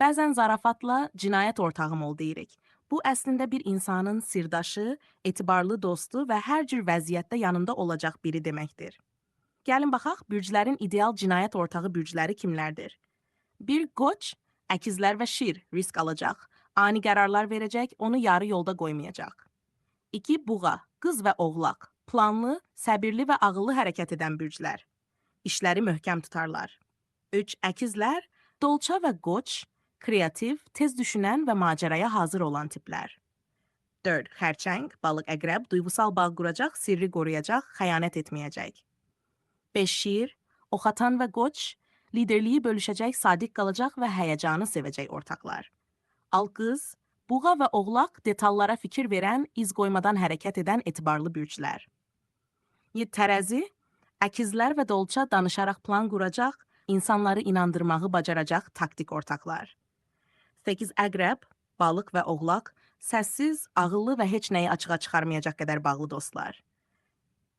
Bəzən zarafatla cinayət ortağım ol deyirik. Bu əslində bir insanın sirdaşı, etibarlı dostu və hər cür vəziyyətdə yanında olacaq biri deməkdir. Gəlin baxaq, bürclərin ideal cinayət ortağı bürcləri kimlərdir? Bir qoç, əkizlər və şir risk alacaq, ani qərarlar verəcək, onu yarı yolda qoymayacaq. 2. Buğa, qız və oğlaq, planlı, səbirli və ağıllı hərəkət edən bürclər. İşləri möhkəm tutarlar. 3. Əkizlər, dolça və qoç, kreativ, tez düşünən və macəraya hazır olan tiplər. 4. Xərçəng, balıq, əqrəb, duygusal bağ quracaq, sirri qoruyacaq, xəyanət etməyəcək. 5. Şir, oxatan və qoç, liderliyi bölüşəcək, sadiq qalacaq və həyəcanı sevəcək ortaqlar. 6. Qız, buğa və oğlaq detallara fikir verən, iz qoymadan hərəkət edən etibarlı bürclər. 7. Tərəzi, əkizlər və dolça danışaraq plan quracaq, insanları inandırmağı bacaracaq taktik ortaqlar. 8. Əqrəb, balıq və oğlaq, səssiz, ağıllı və heç nəyi açığa çıxarmayacaq qədər bağlı dostlar.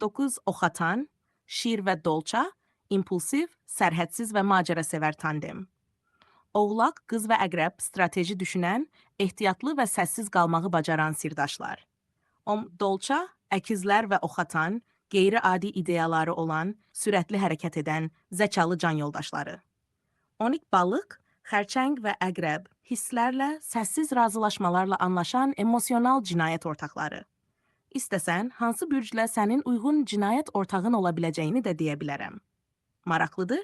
9. Oxatan, şir və dolça, impulsiv, sərhədsiz və macərasevər tandem. Oğlaq, qız və əqrəb, strateji düşünən, ehtiyatlı və səssiz qalmağı bacaran sirdaşlar. Dolça, əkizlər və oxatan, qeyri-adi ideyaları olan, sürətli hərəkət edən, zəkalı can yoldaşları. 12. Balıq, xərçəng və əqrəb, hisslərlə, səssiz razılaşmalarla anlaşan emosional cinayət ortaqları. İstəsən, hansı bürclə sənin uyğun cinayət ortağın ola biləcəyini də deyə bilərəm. Maraqlıdır?